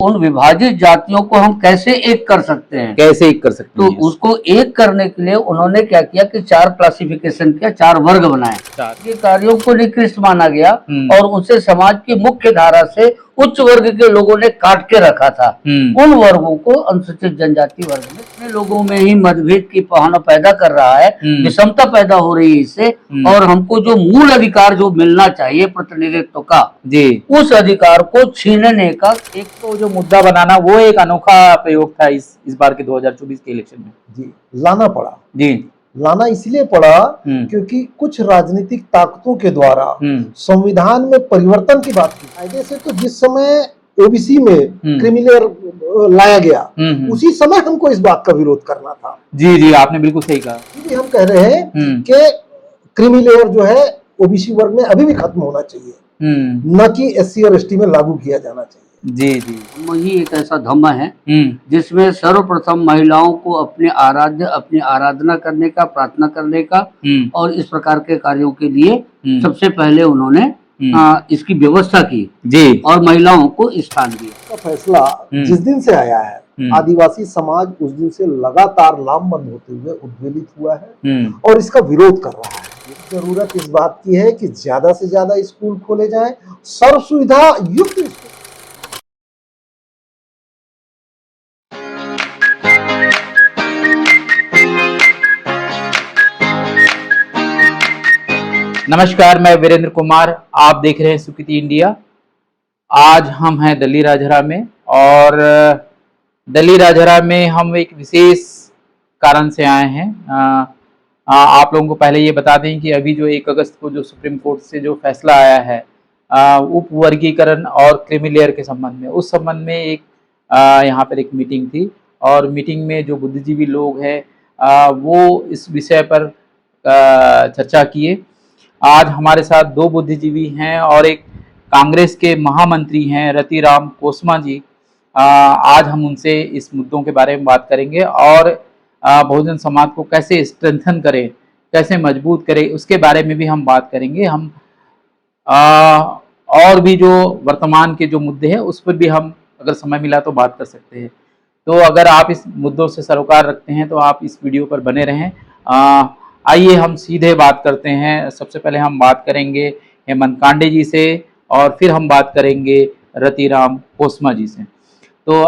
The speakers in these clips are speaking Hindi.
उन विभाजित जातियों को हम कैसे एक कर सकते हैं, कैसे एक कर सकते तो हैं? उसको एक करने के लिए उन्होंने क्या किया कि 4 क्लासिफिकेशन किया, 4 वर्ग बनाए। ये कार्यों को निकृष्ट माना गया और उसे समाज की मुख्य धारा से उच्च वर्ग के लोगों ने काट के रखा था। उन वर्गों को अनुसूचित जनजाति वर्ग में अपने लोगों में ही मतभेद की भावना पैदा कर रहा है, विषमता पैदा हो रही है इससे। और हमको जो मूल अधिकार जो मिलना चाहिए प्रतिनिधित्व का, जी, उस अधिकार को छीनने का एक तो जो मुद्दा बनाना वो एक अनोखा प्रयोग था इस बार के 2024 के इलेक्शन में। जी, लाना पड़ा। जी, लाना इसलिए पड़ा क्योंकि कुछ राजनीतिक ताकतों के द्वारा संविधान में परिवर्तन की बात की। कायदे से तो जिस समय ओबीसी में क्रिमिनल लाया गया, उसी समय हमको इस बात का विरोध करना था। जी जी, आपने बिल्कुल सही कहा। इसलिए हम कह रहे हैं कि क्रिमिनल जो है ओबीसी वर्ग में अभी भी खत्म होना चाहिए, न कि एससी और एसटी में लागू किया जाना चाहिए। जी जी, वही एक ऐसा धम्म है जिसमें सर्वप्रथम महिलाओं को अपनी आराधना करने का, प्रार्थना करने का और इस प्रकार के कार्यों के लिए सबसे पहले उन्होंने इसकी व्यवस्था की जी, और महिलाओं को स्थान दिया। का फैसला जिस दिन से आया है, आदिवासी समाज उस दिन से लगातार लामबंद होते हुए उद्वेलित हुआ है और इसका विरोध कर रहा है। जरूरत इस बात की है कि ज्यादा से ज्यादा स्कूल खोले जाएं, सर्व सुविधा युक्त स्कूल। नमस्कार, मैं वीरेंद्र कुमार, आप देख रहे हैं सुकृति इंडिया। आज हम हैं दली राजहरा में और दली राजहरा में हम एक विशेष कारण से आए हैं। आप लोगों को पहले ये बता दें कि अभी जो 1 अगस्त को जो सुप्रीम कोर्ट से जो फैसला आया है उप वर्गीकरण और क्रीमी लेयर के संबंध में, उस संबंध में एक यहाँ पर एक मीटिंग थी और मीटिंग में जो बुद्धिजीवी लोग हैं वो इस विषय पर चर्चा किए। आज हमारे साथ 2 बुद्धिजीवी हैं और एक कांग्रेस के महामंत्री हैं रतिराम कोसमा जी। आज हम उनसे इस मुद्दों के बारे में बात करेंगे और बहुजन समाज को कैसे स्ट्रेंथन करें, कैसे मजबूत करें, उसके बारे में भी हम बात करेंगे। हम और भी जो वर्तमान के जो मुद्दे हैं उस पर भी हम अगर समय मिला तो बात कर सकते हैं। तो अगर आप इस मुद्दों से सरोकार रखते हैं तो आप इस वीडियो पर बने रहें। आइए हम सीधे बात करते हैं। सबसे पहले हम बात करेंगे हेमंत कांडे जी से और फिर हम बात करेंगे रतिराम कोसमा जी से। तो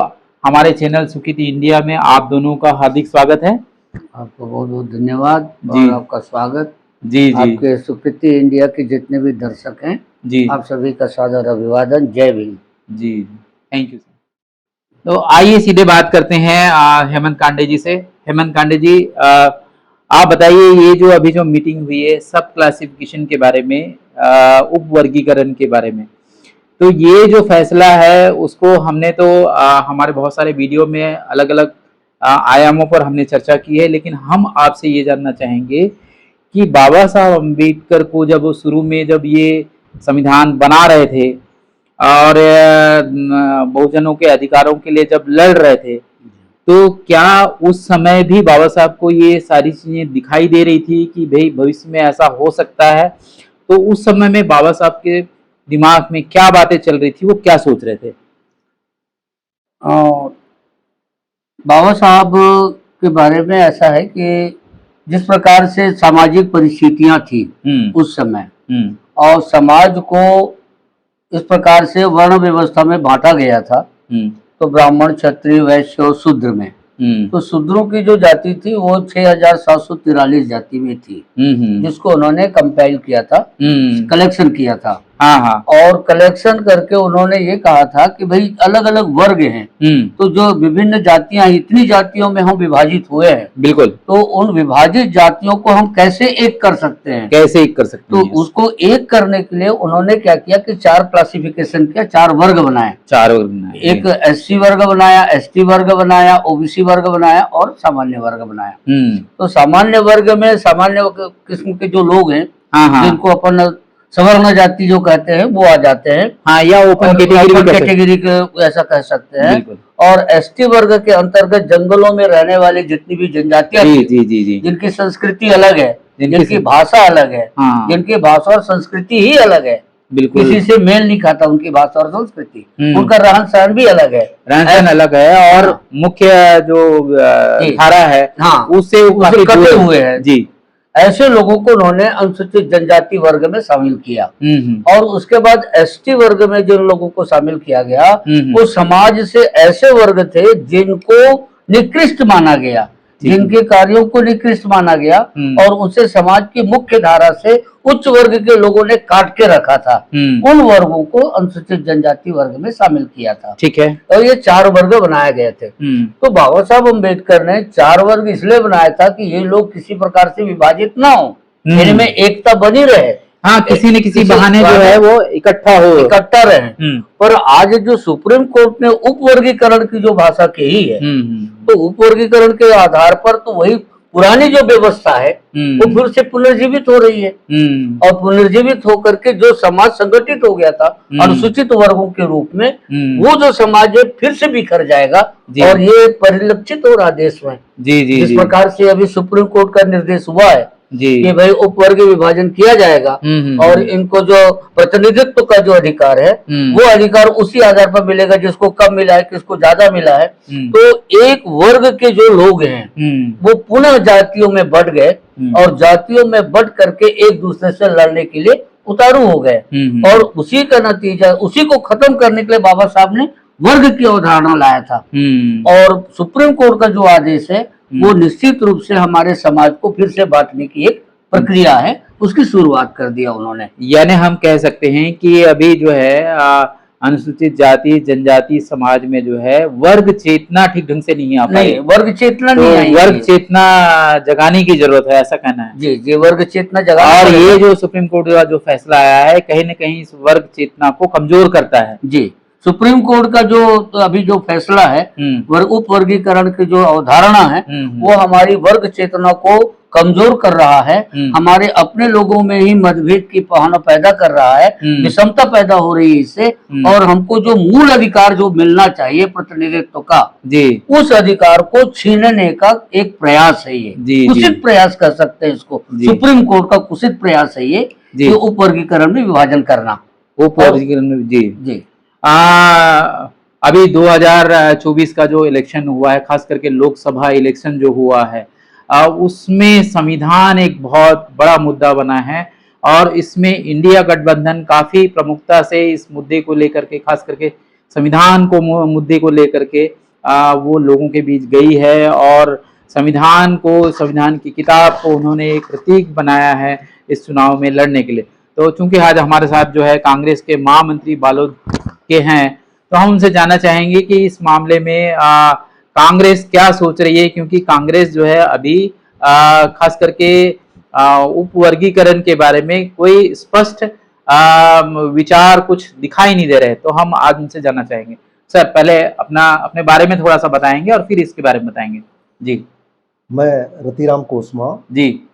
हमारे चैनल सुकृति इंडिया में आप दोनों का हार्दिक स्वागत है। आपको बहुत बहुत धन्यवाद जी, और आपका स्वागत। जी जी, आपके सुकृति इंडिया के जितने भी दर्शक हैं जी, आप सभी का सादर अभिवादन। जय भीम। जी, थैंक यू सर। तो आइए सीधे बात करते हैं हेमंत कांडे जी से। हेमंत कांडे जी, आप बताइए ये जो अभी जो मीटिंग हुई है सब क्लासिफिकेशन के बारे में, उप वर्गीकरण के बारे में, तो ये जो फैसला है उसको हमने तो हमारे बहुत सारे वीडियो में अलग अलग आयामों पर हमने चर्चा की है, लेकिन हम आपसे ये जानना चाहेंगे कि बाबा साहब अम्बेडकर को जब शुरू में जब ये संविधान बना रहे थे और बहुजनों के अधिकारों के लिए जब लड़ रहे थे, तो क्या उस समय भी बाबा साहब को ये सारी चीजें दिखाई दे रही थी कि भाई भविष्य में ऐसा हो सकता है? तो उस समय में बाबा साहब के दिमाग में क्या बातें चल रही थी, वो क्या सोच रहे थे? बाबा साहब के बारे में ऐसा है कि जिस प्रकार से सामाजिक परिस्थितियां थी उस समय और समाज को इस प्रकार से वर्ण व्यवस्था में बांटा गया था, तो ब्राह्मण, क्षत्रिय, वैश्य और शूद्र में, तो शूद्रों की जो जाति थी वो 6743 जाति में थी, जिसको उन्होंने कंपाइल किया था, कलेक्शन किया था। और कलेक्शन करके उन्होंने ये कहा था कि भाई अलग अलग वर्ग हैं, तो जो विभिन्न जातियां, इतनी जातियों में हम विभाजित हुए हैं, बिल्कुल, तो उन विभाजित जातियों को हम कैसे एक कर सकते हैं, कैसे एक कर सकते हैं? तो उसको एक करने के लिए उन्होंने क्या किया कि 4 क्लासिफिकेशन किया, 4 वर्ग बनाए। 4 वर्ग बनाए, एक एससी वर्ग बनाया, एसटी वर्ग बनाया, ओबीसी वर्ग बनाया और सामान्य वर्ग बनाया। तो सामान्य वर्ग में सामान्य किस्म के जो लोग हैं, जिनको अपन सवर्ण जाति जो कहते हैं वो आ जाते हैं, या ओपन कैटेगरी के ऐसा कह सकते हैं। और एसटी वर्ग के अंतर्गत जंगलों में रहने वाली जितनी भी जनजातियां थी, जिनकी संस्कृति अलग है, जिनकी भाषा अलग है, जिनकी भाषा और संस्कृति ही अलग है, बिल्कुल। किसी से मेल नहीं खाता उनकी भाषा और संस्कृति, उनका रहन सहन भी अलग है, रहन सहन अलग है, और मुख्य जो धारा है हाँ उससे उससे कटे हुए हैं जी। ऐसे लोगों को उन्होंने अनुसूचित जनजाति वर्ग में शामिल किया। और उसके बाद एसटी वर्ग में जिन लोगों को शामिल किया गया वो समाज से ऐसे वर्ग थे जिनको निकृष्ट माना गया, जिनके कार्यों को निकृष्ट माना गया, और उसे समाज की मुख्य धारा से उच्च वर्ग के लोगों ने काट के रखा था। उन वर्गों को अनुसूचित जनजाति वर्ग में शामिल किया था। ठीक है। और ये 4 वर्ग बनाए गए थे। तो बाबा साहब अम्बेडकर ने 4 वर्ग इसलिए बनाया था कि ये लोग किसी प्रकार से विभाजित ना हो, इनमें एकता बनी रहे। हाँ, किसी न किसी बहाने जो है वो इकट्ठा रहे। पर आज जो सुप्रीम कोर्ट ने उपवर्गीकरण की जो भाषा कही है, तो उपवर्गीकरण के आधार पर तो वही पुरानी जो व्यवस्था है वो फिर से पुनर्जीवित हो रही है। और पुनर्जीवित होकर के जो समाज संगठित हो गया था अनुसूचित वर्गों के रूप में, वो जो समाज है फिर से बिखर जाएगा। और ये परिलक्षित हो रहा देश में। जिस प्रकार से अभी सुप्रीम कोर्ट का निर्देश हुआ है कि भाई उपवर्ग विभाजन किया जाएगा और इनको जो प्रतिनिधित्व का जो अधिकार है वो अधिकार उसी आधार पर मिलेगा जिसको कम मिला है, किसको ज्यादा मिला है। तो एक वर्ग के जो लोग हैं वो पुनः जातियों में बढ़ गए और जातियों में बढ़ करके एक दूसरे से लड़ने के लिए उतारू हो गए। और उसी का नतीजा, उसी को खत्म करने के लिए बाबा साहब ने वर्ग की अवधारणा लाया था। और सुप्रीम कोर्ट का जो आदेश है वो निश्चित रूप से हमारे समाज को फिर से बांटने की एक प्रक्रिया है, उसकी शुरुआत कर दिया उन्होंने। यानी हम कह सकते हैं कि अभी जो है अनुसूचित जाति जनजाति समाज में जो है वर्ग चेतना ठीक ढंग से नहीं आ पाई। वर्ग चेतना नहीं आई, वर्ग चेतना जगाने की जरूरत है, ऐसा कहना है। जी, वर्ग चेतना जगाना। और ये जो सुप्रीम कोर्ट का जो फैसला आया है कहीं न कहीं इस वर्ग चेतना को कमजोर करता है। जी, सुप्रीम कोर्ट का जो अभी जो फैसला है उपवर्गीकरण की जो अवधारणा है वो हमारी वर्ग चेतना को कमजोर कर रहा है, हमारे अपने लोगों में ही मतभेद की भावना पैदा कर रहा है, विषमता पैदा हो रही है इससे। और हमको जो मूल अधिकार जो मिलना चाहिए प्रतिनिधित्व का, उस अधिकार को छीनने का एक प्रयास है ये। कुचित प्रयास कर सकते हैं इसको, सुप्रीम कोर्ट का कुचित प्रयास है ये उपवर्गीकरण में विभाजन करना। उपवर्गीकरण में जी अभी 2024 का जो इलेक्शन हुआ है, खास करके लोकसभा इलेक्शन जो हुआ है, उसमें संविधान एक बहुत बड़ा मुद्दा बना है। और इसमें इंडिया गठबंधन काफी प्रमुखता से इस मुद्दे को लेकर के, खास करके संविधान को मुद्दे को लेकर के वो लोगों के बीच गई है। और संविधान की किताब को उन्होंने एक प्रतीक बनाया है इस चुनाव में लड़ने के लिए। तो चूंकि आज हमारे साथ जो है कांग्रेस के महामंत्री बालोद के हैं, तो हम उनसे जानना चाहेंगे कि इस मामले में कांग्रेस क्या सोच रही है, क्योंकि कांग्रेस जो है अभी खास करके उपवर्गीकरण के बारे में कोई स्पष्ट विचार कुछ दिखाई नहीं दे रहे। तो हम आज उनसे जानना चाहेंगे। सर, पहले अपने बारे में थोड़ा सा बताएंगे और फिर इसके बारे में बताएंगे। जी, मैं रतिराम कोसमा जी,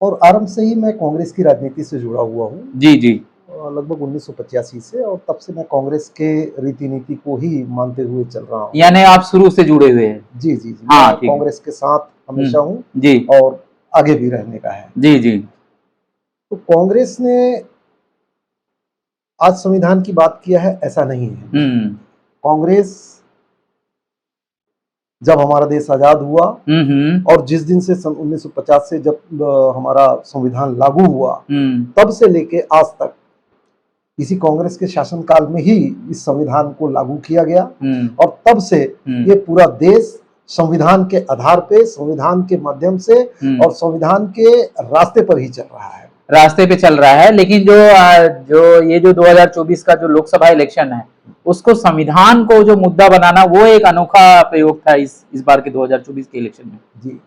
और आरंभ से ही मैं कांग्रेस की राजनीति से जुड़ा हुआ हूँ। जी, लगभग 1985 से, और तब से मैं कांग्रेस के रीति नीति को ही मानते हुए चल रहा हूँ। यानी आप शुरू से जुड़े हुए हैं? जी, हाँ, कांग्रेस के साथ हमेशा हूँ जी, और आगे भी रहने का है। जी। तो कांग्रेस ने आज संविधान की बात किया है ऐसा नहीं है। कांग्रेस जब हमारा देश आजाद हुआ और जिस दिन से 1950 से जब हमारा संविधान लागू हुआ, तब से लेके आज तक इसी कांग्रेस के शासनकाल में ही इस संविधान को लागू किया गया। और तब से ये पूरा देश संविधान के आधार पे, संविधान के माध्यम से और संविधान के रास्ते पर ही चल रहा है। लेकिन ये जो 2024 का जो लोकसभा इलेक्शन है, उसको संविधान को जो मुद्दा बनाना, वो एक अनोखा प्रयोग था इस बार के 2024 के इलेक्शन में। जी,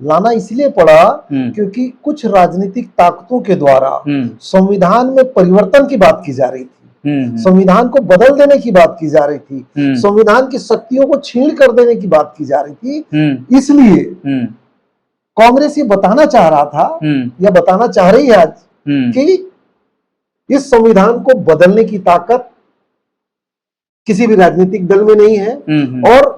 लाना इसलिए पड़ा क्योंकि कुछ राजनीतिक ताकतों के द्वारा संविधान में परिवर्तन की बात की जा रही थी, संविधान को बदल देने की बात की जा रही थी, संविधान की शक्तियों को छीन कर देने की बात की जा रही थी। इसलिए कांग्रेस ये बताना चाह रहा था, या बताना चाह रही है आज, कि इस संविधान को बदलने की ताकत किसी भी राजनीतिक दल में नहीं है। और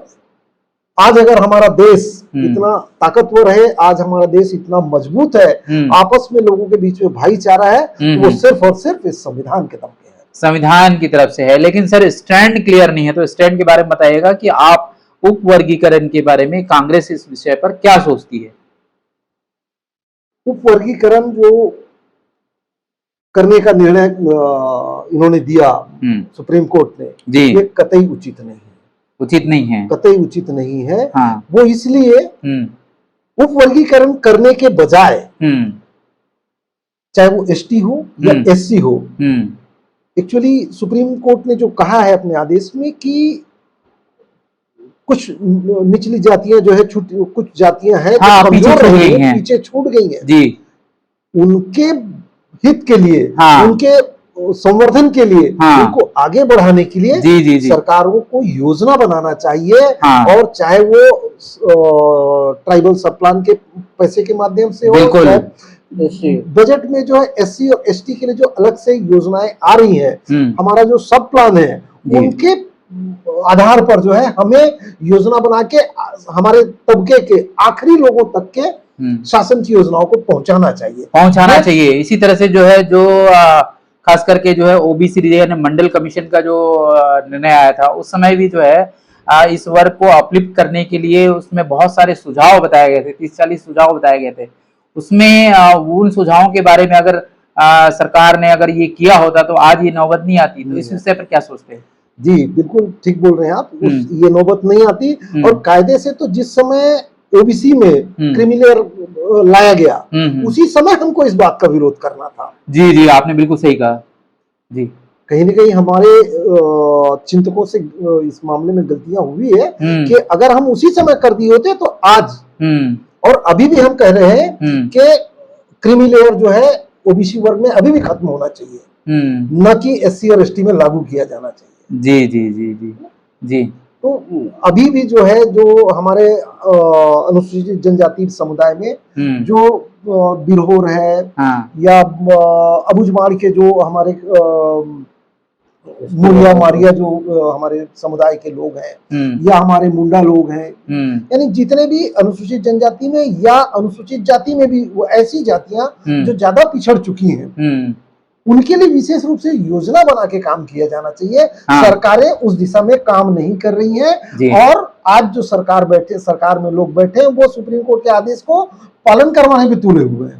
आज अगर हमारा देश इतना ताकतवर है, आज हमारा देश इतना मजबूत है, आपस में लोगों के बीच में भाईचारा है, तो वो सिर्फ और सिर्फ इस संविधान के दम पे है, संविधान की तरफ से है। लेकिन सर स्टैंड क्लियर नहीं है, तो स्टैंड के बारे में बताइएगा कि आप उप वर्गीकरण के बारे में कांग्रेस इस विषय पर क्या सोचती है? उप वर्गीकरण जो करने का निर्णय इन्होंने दिया सुप्रीम कोर्ट ने, ये कतई उचित नहीं है, उचित नहीं है, कतई उचित नहीं है। हाँ। वो इसलिए उप वर्गीकरण करने के बजाय, चाहे वो एसटी हो या एससी हो, एक्चुअली सुप्रीम कोर्ट ने जो कहा है अपने आदेश में कि कुछ निचली जातियां जो है, कुछ जातियां हैं हाँ, पीछे छूट गई हैं जी, उनके हित के लिए, उनके संवर्धन के लिए, उनको आगे बढ़ाने के लिए जी। सरकारों को योजना बनाना चाहिए, और चाहे वो ट्राइबल सब प्लान के पैसे के माध्यम से हो, बजट में जो है एससी और एसटी के लिए जो अलग से योजनाएं आ रही हैं, हमारा जो सब प्लान है उनके आधार पर जो है हमें योजना बना के हमारे तबके के आखिरी लोगों तक के शासन की योजनाओं को पहुंचाना चाहिए। इसी तरह से जो है, जो खास करके जो है ओबीसी यानी मंडल कमीशन का जो निर्णय आया था, उस समय भी जो है इस वर्ग को अपलिफ्ट करने के लिए उसमें बहुत सारे सुझाव बताए गए थे, 30-40 सुझाव बताए गए थे। उसमें उन सुझावों के बारे में अगर सरकार ने अगर ये किया होता तो आज ये नौबत नहीं आती। तो इस विषय पर क्या सोचते हैं? जी बिल्कुल ठीक बोल रहे हैं आप, ये नौबत नहीं आती। और कायदे से तो जिस समय ओबीसी में क्रिमिनल लाया गया, उसी समय हमको इस बात का विरोध करना था। जी, आपने बिल्कुल सही कहा जी। कहीं न कहीं हमारे चिंतकों से इस मामले में गलतियां हुई है कि अगर हम उसी समय कर दिए होते तो आज, और अभी भी हम कह रहे हैं कि क्रिमिनल जो है ओबीसी वर्ग में अभी भी खत्म होना चाहिए, न कि एससी और एसटी में लागू किया जाना चाहिए। जी। तो अभी भी जो है, जो हमारे अनुसूचित जनजाति समुदाय में जो बिरहोर है, या अबुझमाड़ के जो हमारे मुड़िया मारिया जो हमारे समुदाय के लोग हैं, या हमारे मुंडा लोग हैं, यानी जितने भी अनुसूचित जनजाति में या अनुसूचित जाति में भी वो ऐसी जातियां जो ज्यादा पिछड़ चुकी हैं, उनके लिए विशेष रूप से योजना बना के काम किया जाना चाहिए। सरकारें उस दिशा में काम नहीं कर रही हैं, और आज जो सरकार में लोग बैठे हैं, वो सुप्रीम कोर्ट के आदेश को पालन करवाने पे तुले हुए हैं।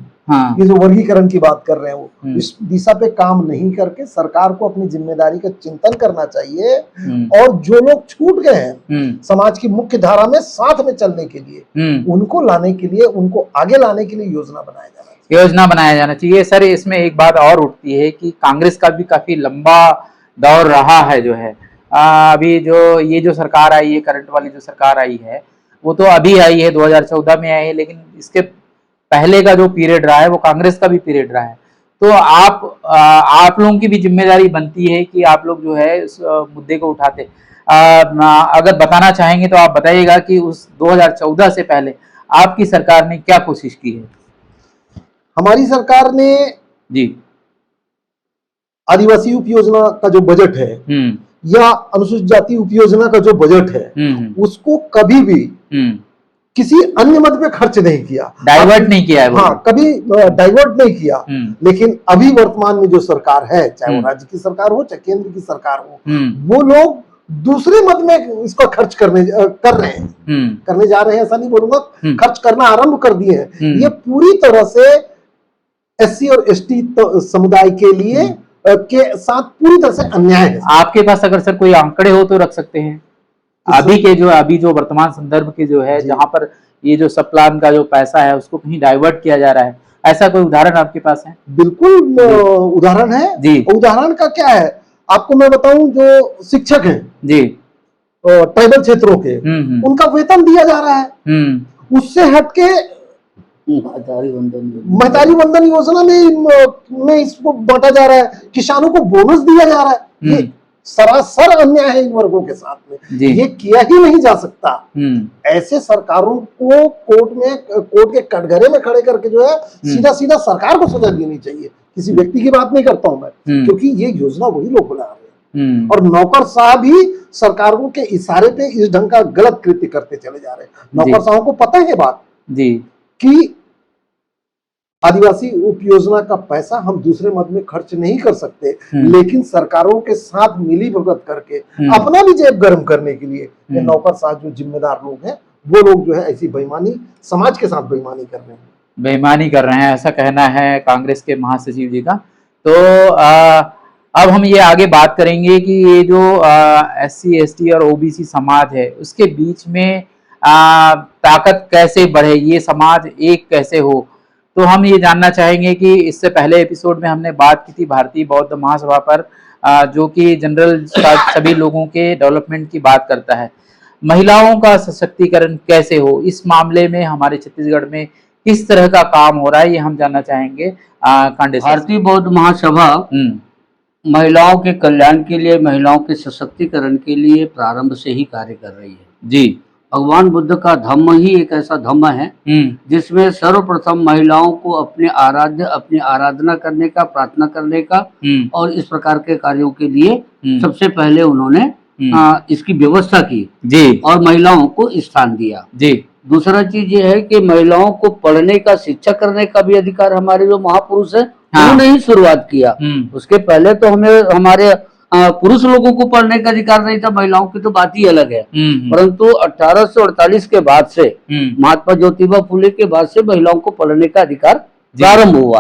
ये जो वर्गीकरण की बात कर रहे हैं, वो इस दिशा पे काम नहीं करके सरकार को अपनी जिम्मेदारी का चिंतन करना चाहिए, और जो लोग छूट गए हैं समाज की मुख्य धारा में साथ में चलने के लिए, उनको लाने के लिए, उनको आगे लाने के लिए योजना बनाया जाना चाहिए। सर इसमें एक बात और उठती है कि कांग्रेस का भी काफी लंबा दौर रहा है, जो है अभी जो ये जो सरकार आई है, करंट वाली जो सरकार आई है, वो तो अभी आई है, 2014 में आई है, लेकिन इसके पहले का जो पीरियड रहा है वो कांग्रेस का भी पीरियड रहा है। तो आप लोगों की भी जिम्मेदारी बनती है कि आप लोग जो है इस मुद्दे को उठाते। अगर बताना चाहेंगे तो आप बताइएगा कि उस 2014 से पहले आपकी सरकार ने क्या कोशिश की है? हमारी सरकार ने जी आदिवासी उप योजना का जो बजट है, या अनुसूचित जाति उप योजना का जो बजट है, उसको कभी भी किसी अन्य मद पे खर्च नहीं किया, डाइवर्ट नहीं किया है। हाँ, कभी डाइवर्ट नहीं किया। लेकिन अभी वर्तमान में जो सरकार है, चाहे वो राज्य की सरकार हो, चाहे केंद्र की सरकार हो, वो लोग दूसरे मद में इसको खर्च करने जा रहे हैं, ऐसा नहीं बोलूंगा, खर्च करना आरंभ कर दिए हैं। ये पूरी तरह से एससी और एसटी समुदाय के लिए के साथ पूरी तरह से अन्याय है। आपके पास अगर सर कोई आंकड़े हो तो रख सकते हैं, अभी जो वर्तमान संदर्भ के जो है, जहां पर ये जो सब प्लान का जो पैसा है उसको कहीं डाइवर्ट किया जा रहा है, ऐसा कोई उदाहरण आपके पास है? बिल्कुल उदाहरण है जी। उदाहरण का क्या है, आपको मैं बताऊं, जो शिक्षक हैं जी ट्राइबल क्षेत्रों के, उनका वेतन दिया जा रहा है, उससे हटके महतारी वंदन योजना में इसको बांटा जा रहा है, किसानों को बोनस दिया जा रहा है। ये सरासर अन्याय है इन वर्गों के साथ में, ये किया ही नहीं जा सकता। ऐसे सरकारों को कोर्ट के कटघरे में खड़े करके जो है सीधा सरकार को सजा देनी चाहिए। किसी व्यक्ति की बात नहीं करता हूं मैं, क्योंकि ये योजना वही लोग बना रहे हैं। और नौकरशाह भी सरकारों के इशारे पे इस ढंग का गलत कृत्य करते चले जा रहे हैं। नौकरशाहों को पता है बात जी कि आदिवासी उपयोजना का पैसा हम दूसरे मद में खर्च नहीं कर सकते, लेकिन सरकारों के साथ मिली भगत करके अपना भी जेब गर्म करने के लिए ये नौकरशाह जो जिम्मेदार लोग हैं वो लोग जो है ऐसी बेईमानी, समाज के साथ बेईमानी कर रहे हैं, बेईमानी कर रहे हैं, ऐसा कहना है कांग्रेस के महासचिव जी का। तो अब हम ये आगे बात करेंगे कि ये जो SC ST और OBC समाज है उसके बीच में ताकत कैसे बढ़े, ये समाज एक कैसे हो। तो हम ये जानना चाहेंगे कि इससे पहले एपिसोड में हमने बात की थी भारतीय बौद्ध महासभा पर, जो कि जनरल सभी लोगों के डेवलपमेंट की बात करता है। महिलाओं का सशक्तिकरण कैसे हो, इस मामले में हमारे छत्तीसगढ़ में किस तरह का काम हो रहा है, ये हम जानना चाहेंगे कांडे सर। भारतीय बौद्ध महासभा महिलाओं के कल्याण के लिए, महिलाओं के सशक्तिकरण के लिए प्रारंभ से ही कार्य कर रही है जी। भगवान बुद्ध का धम्म ही एक ऐसा धम्म है जिसमें सर्वप्रथम महिलाओं को अपने अपनी आराधना करने का, प्रार्थना करने का और इस प्रकार के कार्यों के लिए सबसे पहले उन्होंने इसकी व्यवस्था की जी और महिलाओं को स्थान दिया जी। दूसरा चीज ये है कि महिलाओं को पढ़ने का, शिक्षा करने का भी अधिकार हमारे जो महापुरुष है उन्होंने ही शुरुआत किया। उसके पहले तो हमारे पुरुष लोगों को पढ़ने का अधिकार नहीं था, महिलाओं की तो बात ही अलग है। परंतु 1848 के बाद से, महात्मा ज्योतिबा फुले के बाद से महिलाओं को पढ़ने का अधिकार प्रारंभ हुआ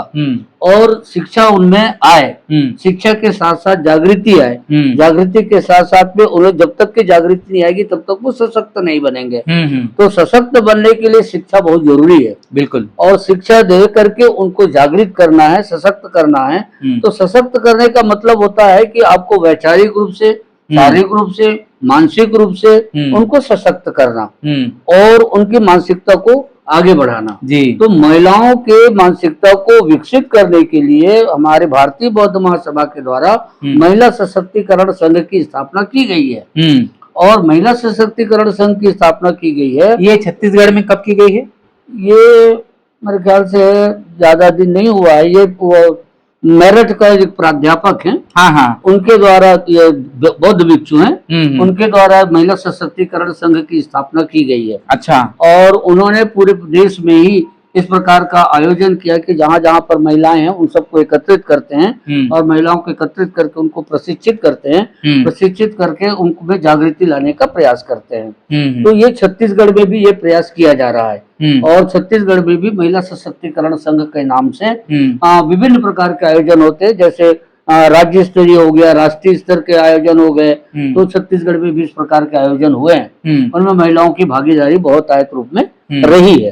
और शिक्षा उनमें आए। शिक्षा के साथ साथ जागृति आए, जागृति के साथ साथ में उन्हें जब तक की जागृति नहीं आएगी तब तक वो सशक्त नहीं बनेंगे। तो सशक्त बनने के लिए शिक्षा बहुत जरूरी है, बिल्कुल। और शिक्षा दे करके उनको जागृत करना है, सशक्त करना है। तो सशक्त करने का मतलब होता है कि आपको वैचारिक रूप से, शारीरिक रूप से, मानसिक रूप से उनको सशक्त करना और उनकी मानसिकता को आगे बढ़ाना जी। तो महिलाओं के मानसिकता को विकसित करने के लिए हमारे भारतीय बौद्ध महासभा के द्वारा महिला सशक्तिकरण संघ की स्थापना की गई है। और महिला सशक्तिकरण संघ की स्थापना की गई है, ये छत्तीसगढ़ में कब की गई है? ये मेरे ख्याल से ज्यादा दिन नहीं हुआ है। ये मेरठ का एक प्राध्यापक हैं, उनके द्वारा, ये बौद्ध भिक्षु हैं, उनके द्वारा महिला सशक्तिकरण संघ की स्थापना की गई है। अच्छा। और उन्होंने पूरे प्रदेश में ही इस प्रकार का आयोजन किया कि जहाँ जहाँ पर महिलाएं हैं उन सबको एकत्रित करते हैं और महिलाओं को एकत्रित करके उनको प्रशिक्षित करते हैं, प्रशिक्षित करके उनको में जागृति लाने का प्रयास करते हैं। तो ये छत्तीसगढ़ में भी ये प्रयास किया जा रहा है और छत्तीसगढ़ में भी महिला सशक्तिकरण संघ के नाम से विभिन्न प्रकार के आयोजन होते हैं, जैसे राज्य स्तरीय हो गया, राष्ट्रीय स्तर के आयोजन हो गए। तो छत्तीसगढ़ में भी इस प्रकार के आयोजन हुए हैं, उनमें महिलाओं की भागीदारी बहुत आयत रूप में रही है।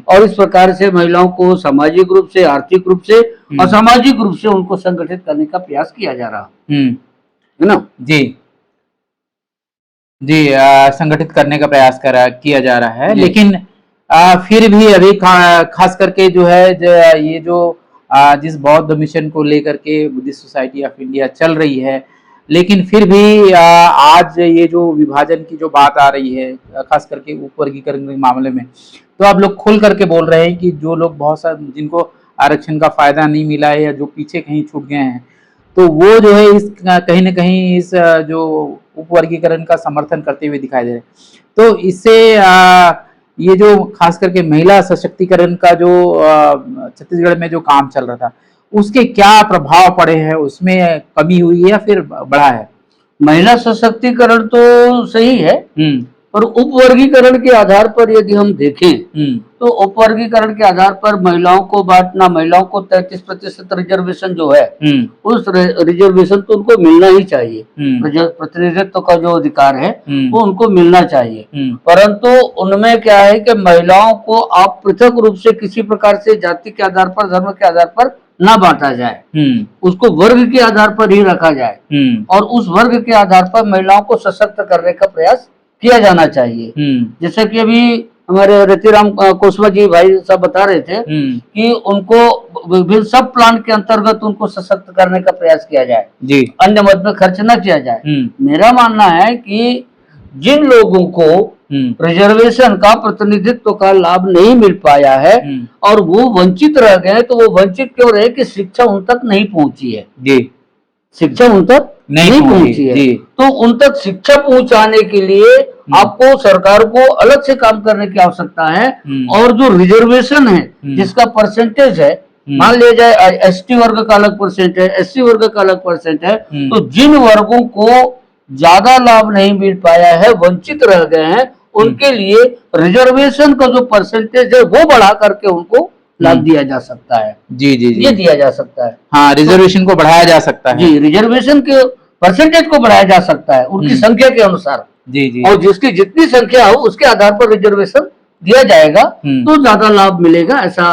और इस प्रकार से महिलाओं को सामाजिक रूप से, आर्थिक रूप से और सामाजिक रूप से उनको संगठित करने का प्रयास किया जा रहा है ना जी जी। संगठित करने का प्रयास किया जा रहा है, लेकिन फिर भी अभी खास करके जो है ये जो जिस बौद्ध मिशन को लेकर के बुद्धिस्ट सोसाइटी ऑफ इंडिया चल रही है, लेकिन फिर भी आज ये जो विभाजन की जो बात आ रही है, खास करके उपवर्गीकरण के मामले में, तो आप लोग खुल करके बोल रहे हैं कि जो लोग बहुत सारे जिनको आरक्षण का फायदा नहीं मिला है या जो पीछे कहीं छूट गए हैं, तो वो जो है इस कहीं न कहीं इस जो उपवर्गीकरण का समर्थन करते हुए दिखाई दे रहे हैं। तो इससे ये जो खास करके महिला सशक्तिकरण का जो छत्तीसगढ़ में जो काम चल रहा था, उसके क्या प्रभाव पड़े हैं, उसमें कमी हुई है या फिर बढ़ा है? महिला सशक्तिकरण तो सही है, पर उपवर्गीकरण के आधार पर यदि हम देखें तो उपवर्गीकरण के आधार पर महिलाओं को बांटना, महिलाओं को 33% रिजर्वेशन जो है, उस रिजर्वेशन तो उनको मिलना ही चाहिए। प्रतिनिधित्व का जो अधिकार है वो उनको मिलना चाहिए। परंतु उनमें क्या है कि महिलाओं को आप पृथक रूप से किसी प्रकार से जाति के आधार पर, धर्म के आधार पर ना बांटा जाए, उसको वर्ग के आधार पर ही रखा जाए और उस वर्ग के आधार पर महिलाओं को सशक्त करने का प्रयास किया जाना चाहिए। जैसे कि अभी हमारे रतिराम कोसवा जी भाई साहब बता रहे थे कि उनको सब प्लान के अंतर्गत उनको सशक्त करने का प्रयास किया जाए जी, अन्य मद में खर्च न किया जाए। मेरा मानना है कि जिन लोगों को रिजर्वेशन का, प्रतिनिधित्व का लाभ नहीं मिल पाया है और वो वंचित रह गए, तो वो वंचित क्यों रहे कि शिक्षा उन तक नहीं पहुंची है जी, शिक्षा उन तक नहीं पहुंची है। तो उन तक शिक्षा पहुंचाने के लिए आपको सरकार को अलग से काम करने की आवश्यकता है। और जो रिजर्वेशन है जिसका परसेंटेज है, मान लिया जाए एसटी वर्ग का अलग परसेंट है, एससी वर्ग का अलग परसेंट है, तो जिन वर्गों को ज्यादा लाभ नहीं मिल पाया है, वंचित रह गए हैं, उनके लिए रिजर्वेशन का जो परसेंटेज है वो बढ़ा करके उनको लाभ दिया जा सकता है। जी जी जी, ये दिया जा सकता है। हाँ, रिजर्वेशन को बढ़ाया जा सकता है। जी, रिजर्वेशन के परसेंटेज को बढ़ाया जा सकता है उनकी संख्या के अनुसार। जी जी, और जिसकी जितनी संख्या हो उसके आधार पर रिजर्वेशन दिया जाएगा तो ज्यादा लाभ मिलेगा, ऐसा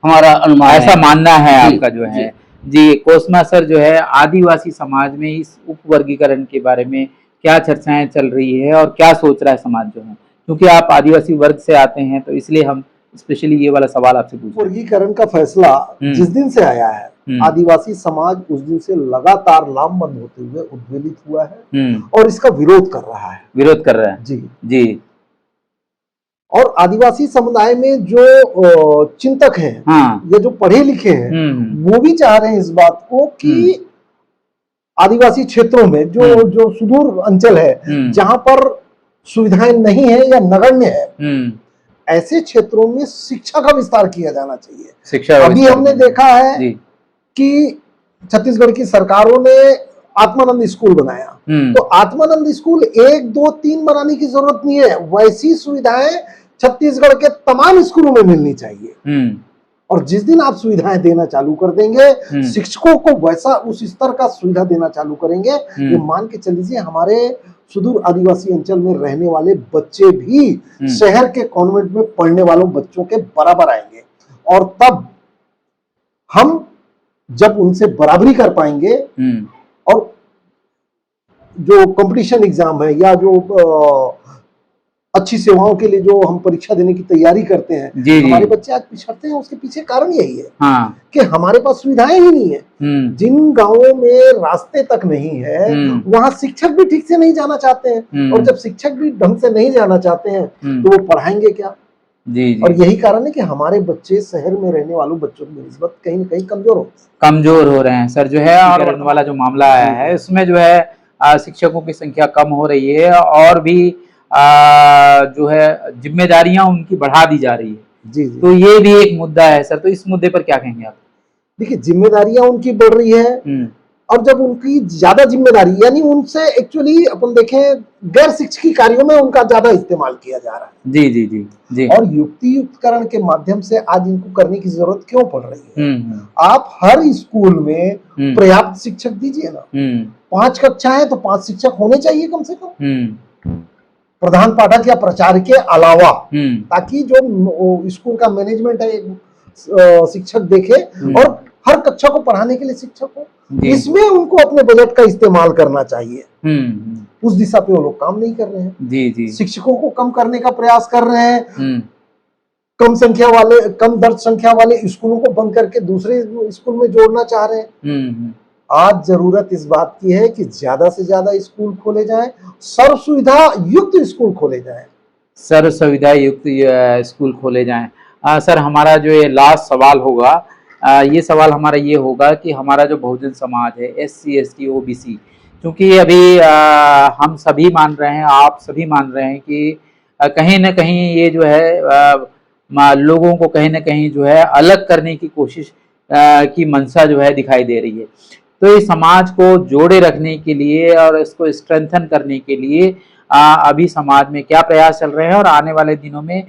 हमारा अनुमान है, ऐसा मानना है आपका जो है। जी, कोसमा सर जो है आदिवासी समाज में इस उप वर्गीकरण के बारे में क्या चर्चाएं चल रही है और क्या सोच रहा है समाज जो है, क्योंकि आप आदिवासी वर्ग से आते हैं तो इसलिए हम स्पेशली ये वाला सवाल आपसे पूछ रहे हैं। वर्गीकरण का फैसला जिस दिन से आया है, आदिवासी समाज उस दिन से लगातार लामबंद होते हुए उद्वेलित हुआ है और इसका विरोध कर रहा है। विरोध कर रहा है जी जी। और आदिवासी समुदाय में जो चिंतक हैं, या जो पढ़े लिखे हैं, वो भी चाह रहे हैं इस बात को कि आदिवासी क्षेत्रों में जो सुदूर अंचल है जहां पर सुविधाएं नहीं है या नगण्य है, ऐसे क्षेत्रों में शिक्षा का विस्तार किया जाना चाहिए। शिक्षा अभी हमने देखा है कि छत्तीसगढ़ की सरकारों ने आत्मानंद स्कूल बनाया, तो आत्मानंद स्कूल 1, 2, 3 बनाने की जरूरत नहीं है, वैसी सुविधाएं छत्तीसगढ़ के तमाम स्कूलों में मिलनी चाहिए। और जिस दिन आप सुविधाएं देना चालू कर देंगे, शिक्षकों को वैसा उस स्तर का सुविधा देना चालू करेंगे, ये मान के चल लीजिए हमारे सुदूर आदिवासी अंचल में रहने वाले बच्चे भी शहर के कॉन्वेंट में पढ़ने वालों बच्चों के बराबर आएंगे। और तब हम जब उनसे बराबरी कर पाएंगे और जो कंपटीशन एग्जाम है या जो अच्छी सेवाओं के लिए जो हम परीक्षा देने की तैयारी करते हैं, हमारे बच्चे आज पिछड़ते हैं, उसके पीछे कारण यही है कि हमारे पास सुविधाएं ही नहीं है। जिन गांवों में रास्ते तक नहीं है, वहां शिक्षक भी ठीक से नहीं जाना चाहते हैं, और जब शिक्षक भी ढंग से नहीं जाना चाहते हैं तो वो पढ़ाएंगे क्या? और यही कारण है कि हमारे बच्चे शहर में रहने वालों बच्चों की निस्बत कहीं न कहीं कमजोर हो रहे हैं सर जो है। और वाला जो मामला आया है उसमें जो है शिक्षकों की संख्या कम हो रही है और भी जो है जिम्मेदारियां उनकी बढ़ा दी जा रही है। जी। तो ये भी एक मुद्दा है सर, तो इस मुद्दे पर क्या कहेंगे आप? देखिए, जिम्मेदारियां उनकी बढ़ रही है और जब उनकी ज्यादा जिम्मेदारी, यानी उनसे एक्चुअली अपन देखें गैर शिक्षकी कार्यों में उनका ज्यादा इस्तेमाल किया जा रहा है। जी जी जी जी। और युक्ति युक्तकरण के माध्यम से आज इनको करने की जरूरत क्यों पड़ रही है? आप हर स्कूल में पर्याप्त शिक्षक दीजिए ना। 5 कक्षाएं तो 5 शिक्षक होने चाहिए कम से कम, प्रधान पाठक या प्राचार्य के अलावा, ताकि जो स्कूल का मैनेजमेंट है शिक्षक देखे और हर कक्षा को पढ़ाने के लिए शिक्षक हो। इसमें उनको अपने बजट का इस्तेमाल करना चाहिए। उस दिशा पे वो लोग काम नहीं कर रहे हैं। जी जी। शिक्षकों को कम करने का प्रयास कर रहे हैं, कम दर्ज संख्या वाले स्कूलों को बंद करके दूसरे स्कूल में जोड़ना चाह रहे हैं। आज जरूरत इस बात की है कि ज्यादा से ज्यादा स्कूल खोले जाएं, सर्व सुविधा युक्त स्कूल खोले जाएं। सर्व सुविधा युक्त स्कूल खोले जाएं। सर, हमारा जो ये लास्ट सवाल होगा, ये सवाल हमारा ये होगा कि हमारा जो बहुजन समाज है, SC ST OBC, क्योंकि अभी हम सभी मान रहे हैं, आप सभी मान रहे हैं कि कहीं ना कहीं ये जो है लोगों को कहीं ना कहीं जो है अलग करने की कोशिश की मंशा जो है दिखाई दे रही है। तो इस समाज को जोड़े रखने के लिए और इसको स्ट्रेंथन करने के लिए अभी समाज में क्या प्रयास चल रहे हैं और आने वाले दिनों में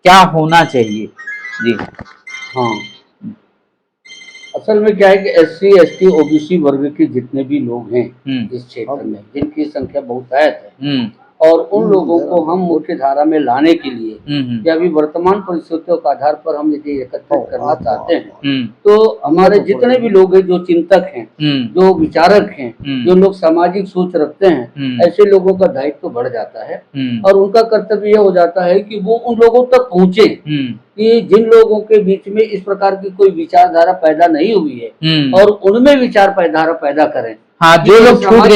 क्या होना चाहिए? जी हाँ, असल में क्या है कि SC ST OBC वर्ग के जितने भी लोग हैं इस क्षेत्र में, जिनकी संख्या बहुतायत है, और उन लोगों को हम मुख्य धारा में लाने के लिए या अभी वर्तमान परिस्थितियों के आधार पर हम यदि एकत्रित करना चाहते हैं, तो हमारे जितने भी लोग हैं, जो चिंतक हैं, जो विचारक हैं, जो लोग सामाजिक सोच रखते हैं, ऐसे लोगों का दायित्व तो बढ़ जाता है और उनका कर्तव्य यह हो जाता है कि वो उन लोगों तक पहुंचे कि जिन लोगों के बीच में इस प्रकार की कोई विचारधारा पैदा नहीं हुई है, और उनमें विचारधारा पैदा करें। हाँ, जो लोग छूट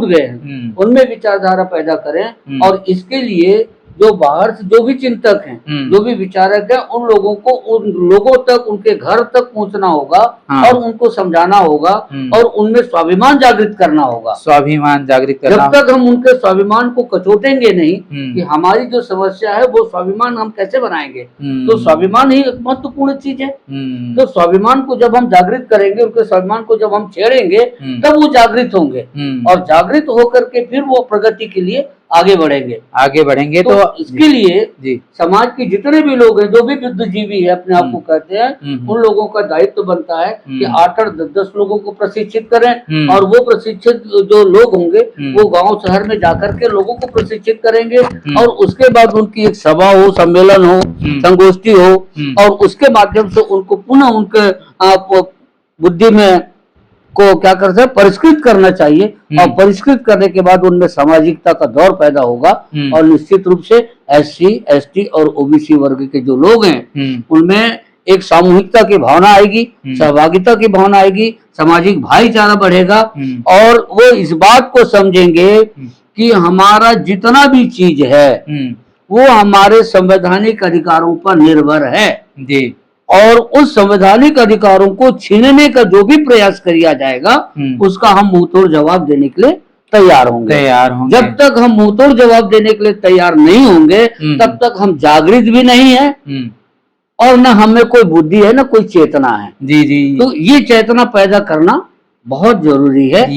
गए हैं, उनमें विचारधारा पैदा करें। और इसके लिए जो बाहर से जो भी चिंतक हैं, जो भी विचारक हैं, उन लोगों को उन लोगों तक, उनके घर तक पहुंचना होगा और उनको समझाना होगा और उनमें स्वाभिमान जागृत करना होगा। स्वाभिमान जागृत करना। जब तक हम उनके स्वाभिमान को कचोटेंगे नहीं कि हमारी जो समस्या है वो स्वाभिमान हम कैसे बनाएंगे, तो स्वाभिमान ही एक महत्वपूर्ण चीज है। तो स्वाभिमान को जब हम जागृत करेंगे, उनके स्वाभिमान को जब हम छेड़ेंगे, तब वो जागृत होंगे और जागृत होकर के फिर वो प्रगति के लिए आगे बढ़ेंगे। तो इसके लिए समाज के जितने भी लोग हैं, जो भी बुद्धिजीवी है अपने आप को कहते हैं, उन लोगों का दायित्व बनता है कि 8-8, 10-10 लोगों को प्रशिक्षित करें और वो प्रशिक्षित जो लोग होंगे वो गांव शहर में जाकर के लोगों को प्रशिक्षित करेंगे और उसके बाद उनकी एक सभा हो, सम्मेलन हो, संगोष्ठी हो और उसके माध्यम से उनको पुनः उनके बुद्धि में को क्या करते हैं, परिष्कृत करना चाहिए और परिष्कृत करने के बाद उनमें सामाजिकता का दौर पैदा होगा और निश्चित रूप से SC, ST और OBC वर्ग के जो लोग हैं उनमें एक सामूहिकता की भावना आएगी, सहभागिता की भावना आएगी, सामाजिक भाईचारा बढ़ेगा और वो इस बात को समझेंगे कि हमारा जितना भी चीज है वो हमारे संवैधानिक अधिकारों पर निर्भर है जी, और उस संवैधानिक अधिकारों को छीनने का जो भी प्रयास किया जाएगा उसका हम मुंहतोड़ जवाब देने के लिए तैयार होंगे। जब तक हम मुंहतोड़ जवाब देने के लिए तैयार नहीं होंगे तब तक हम जागृत भी नहीं है और न हमें कोई बुद्धि है, न कोई चेतना है। जी जी। तो ये चेतना पैदा करना बहुत जरूरी है।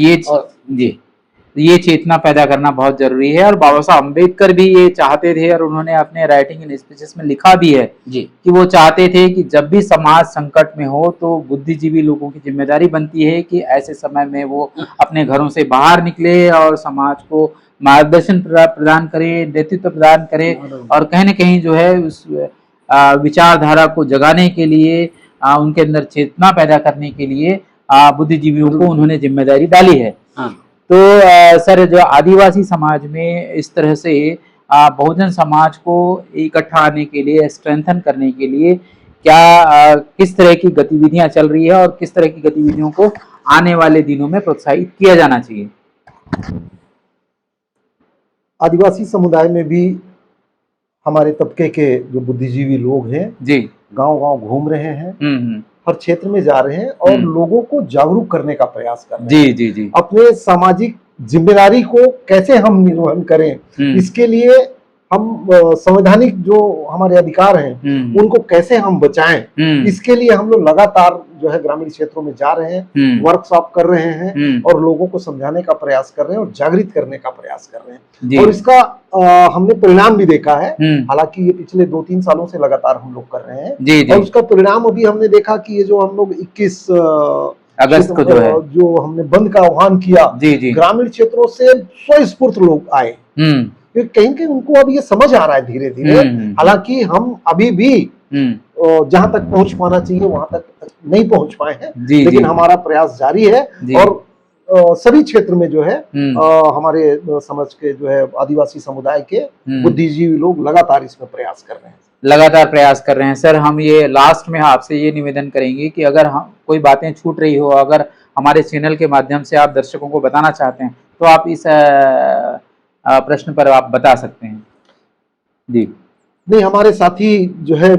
ये चेतना पैदा करना बहुत जरूरी है और बाबा साहब अम्बेडकर भी ये चाहते थे और उन्होंने अपने राइटिंग इन स्पीचेस में लिखा भी है जी कि वो चाहते थे कि जब भी समाज संकट में हो तो बुद्धिजीवी लोगों की जिम्मेदारी बनती है कि ऐसे समय में वो अपने घरों से बाहर निकले और समाज को मार्गदर्शन प्रदान करे, नेतृत्व प्रदान करे और कहीं न कहीं जो है उस विचारधारा को जगाने के लिए, उनके अंदर चेतना पैदा करने के लिए बुद्धिजीवियों को उन्होंने जिम्मेदारी डाली है। तो सर, जो आदिवासी समाज में इस तरह से बहुजन समाज को इकट्ठा आने के लिए, स्ट्रेंथन करने के लिए क्या किस तरह की गतिविधियां चल रही है और किस तरह की गतिविधियों को आने वाले दिनों में प्रोत्साहित किया जाना चाहिए? आदिवासी समुदाय में भी हमारे तबके के जो बुद्धिजीवी लोग हैं जी गांव-गांव घूम रहे हैं, हर क्षेत्र में जा रहे हैं और लोगों को जागरूक करने का प्रयास कर रहे हैं। जी। अपने सामाजिक जिम्मेदारी को कैसे हम निर्वहन करें, इसके लिए हम संवैधानिक जो हमारे अधिकार हैं उनको कैसे हम बचाएं, इसके लिए हम लोग लगातार जो है ग्रामीण क्षेत्रों में जा रहे हैं, वर्कशॉप कर रहे हैं और लोगों को समझाने का प्रयास कर रहे हैं और जागृत करने का प्रयास कर रहे हैं और इसका हमने परिणाम भी देखा है। हालांकि ये पिछले 2-3 सालों से लगातार हम लोग कर रहे हैं और उसका परिणाम अभी हमने देखा कि ये जो हम लोग 21 अगस्त को जो हमने बंद का आह्वान किया, ग्रामीण क्षेत्रों से स्वस्फूर्त लोग आए क्योंकि कहीं कहीं उनको अब ये समझ आ रहा है धीरे धीरे। हालांकि हम अभी भी जहां तक पहुंच पाना चाहिए वहां तक नहीं पहुंच पाए हैं, लेकिन हमारा प्रयास जारी है और सभी क्षेत्र में जो है हमारे समाज के जो है आदिवासी समुदाय के बुद्धिजीवी लोग लगातार इसमें प्रयास कर रहे हैं। सर, हम ये लास्ट में आपसे ये निवेदन करेंगे कि अगर हम कोई बातें छूट रही हो, अगर हमारे चैनल के माध्यम से आप दर्शकों को बताना चाहते हैं तो आप इस प्रश्न पर आप बता सकते हैं। जी नहीं, हमारे साथी जो है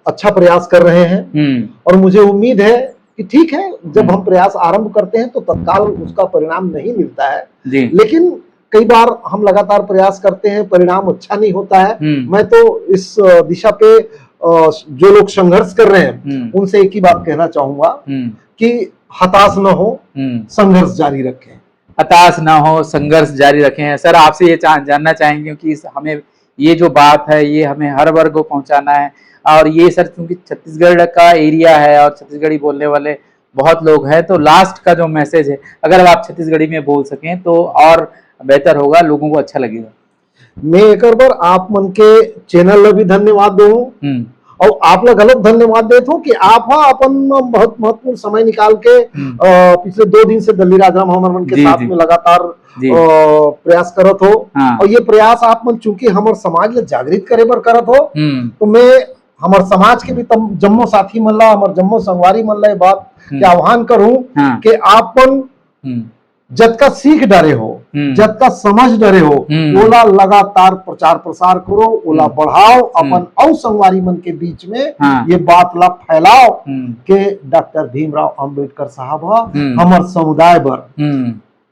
अच्छा प्रयास कर रहे हैं और मुझे उम्मीद है कि ठीक है, जब हम प्रयास आरंभ करते हैं तो तत्काल उसका परिणाम नहीं मिलता है, लेकिन कई बार हम लगातार प्रयास करते हैं, परिणाम अच्छा नहीं होता है। मैं तो इस दिशा पे जो लोग संघर्ष कर रहे हैं उनसे एक ही बात कहना चाहूंगा कि हताश न हो, संघर्ष जारी रखें। हताश ना हो, संघर्ष जारी रखें। सर, आपसे ये जानना चाहेंगे कि हमें ये जो बात है ये हमें हर वर्ग को पहुंचाना है और ये सर क्योंकि छत्तीसगढ़ का एरिया है और छत्तीसगढ़ी बोलने वाले बहुत लोग हैं, तो लास्ट का जो मैसेज है अगर आप छत्तीसगढ़ी में बोल सकें तो और बेहतर होगा, लोगों को अच्छा लगेगा। मैं एक बार आप मन के चैनल ला भी धन्यवाद दूं और आप लोग अलग धन्यवाद देते हो कि आप अपन बहुत महत्वपूर्ण समय निकाल के पिछले 2 दिन से दल्ली राजराम हमारे मन के साथ में लगातार प्रयास करत हो और ये प्रयास आप मन चूंकि हमारे समाज ले जागृत करे बर करत हो, तो मैं हमारे समाज के भी जम्मो साथी मन ला, हमारे जम्मो संगवारी मन ला बात के आह्वान करूं कि आपन जद का सीख डरे हो, जद का समझ डरे हो, ओला लगातार प्रचार प्रसार करो, ओला बढ़ाओ, अपन और संगवारी मन के बीच में ये बात ला फैलाओ के डॉक्टर भीमराव अंबेडकर साहब हमार समुदाय बर,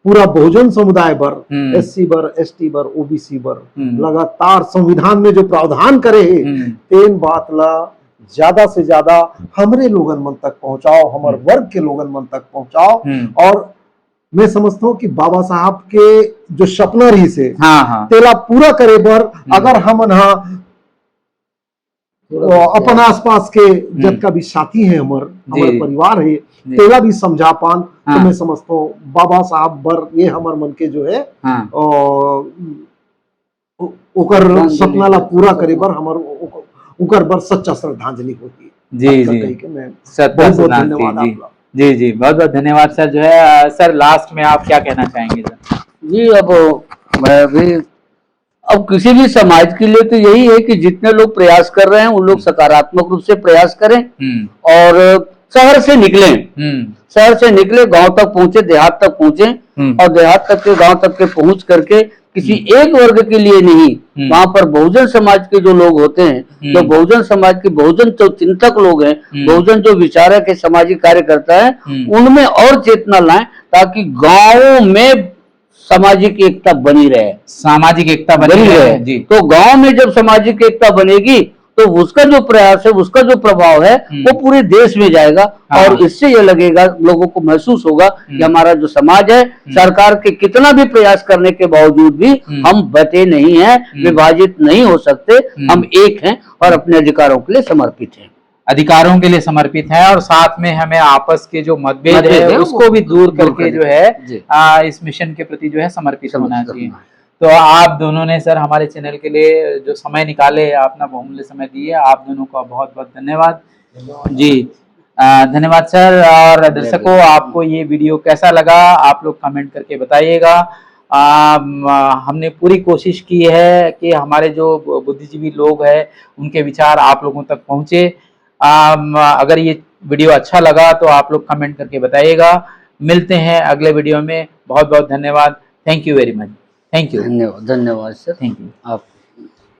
पूरा बहुजन समुदाय बर, SC बर, ST बर, OBC बर लगातार संविधान में जो प्रावधान करे है तेन बात ला ज्यादा से ज्यादा हमरे लोगन मन तक पहुंचाओ, हमारे वर्ग के लोगन मन तक पहुंचाओ। और मैं समझता हूँ कि बाबा साहब के जो सपना रही से तेला पूरा करे बर अगर हम अपन आसपास के जब का भी साथी है हमारे परिवार है तेला भी समझा पान तो मैं समझता हूँ बाबा साहब बर ये हमारे मन के जो है ओकर सपना ला पूरा करे बर हमार उकर बर सच्चा श्रद्धांजलि होगी। जी बहुत बहुत धन्यवाद आपका। जी बहुत बहुत धन्यवाद सर। जो है सर लास्ट में आप क्या कहना चाहेंगे सर? जी अब मैं भी अब किसी भी समाज के लिए तो यही है कि जितने लोग प्रयास कर रहे हैं उन लोग सकारात्मक रूप से प्रयास करें और शहर से निकलें, शहर से निकले, गांव तक पहुंचे, देहात तक पहुंचे और देहात तक के गांव तक के पहुंच करके किसी एक वर्ग के लिए नहीं, वहां पर बहुजन समाज के जो लोग होते हैं, जो बहुजन समाज के बहुजन जो चिंतक लोग हैं, बहुजन जो विचारक है, सामाजिक कार्यकर्ता है, उनमें और चेतना लाएं ताकि गांवों में सामाजिक एकता बनी रहे, सामाजिक एकता बनी रहे जी। तो गांव में जब सामाजिक एकता बनेगी तो उसका जो प्रयास है, उसका जो प्रभाव है वो पूरे देश में जाएगा और इससे ये लगेगा, लोगों को महसूस होगा कि हमारा जो समाज है सरकार के कितना भी प्रयास करने के बावजूद भी हम बटे नहीं हैं, विभाजित नहीं हो सकते, हम एक हैं और अपने अधिकारों के लिए समर्पित हैं, अधिकारों के लिए समर्पित हैं और साथ में हमें आपस के जो मतभेद है उसको भी दूर करके जो है इस मिशन के प्रति जो है समर्पित होना चाहिए। तो आप दोनों ने सर हमारे चैनल के लिए जो समय निकाले, अपना बहुमूल्य समय दिए, आप दोनों का बहुत बहुत धन्यवाद जी। धन्यवाद सर। और दर्शकों आपको ये वीडियो कैसा लगा आप लोग कमेंट करके बताइएगा। हमने पूरी कोशिश की है कि हमारे जो बुद्धिजीवी लोग हैं उनके विचार आप लोगों तक पहुँचे। अगर ये वीडियो अच्छा लगा तो आप लोग कमेंट करके बताइएगा। मिलते हैं अगले वीडियो में। बहुत बहुत धन्यवाद। Thank you very much. Thank you. धन्यवाद सर। Thank you. आप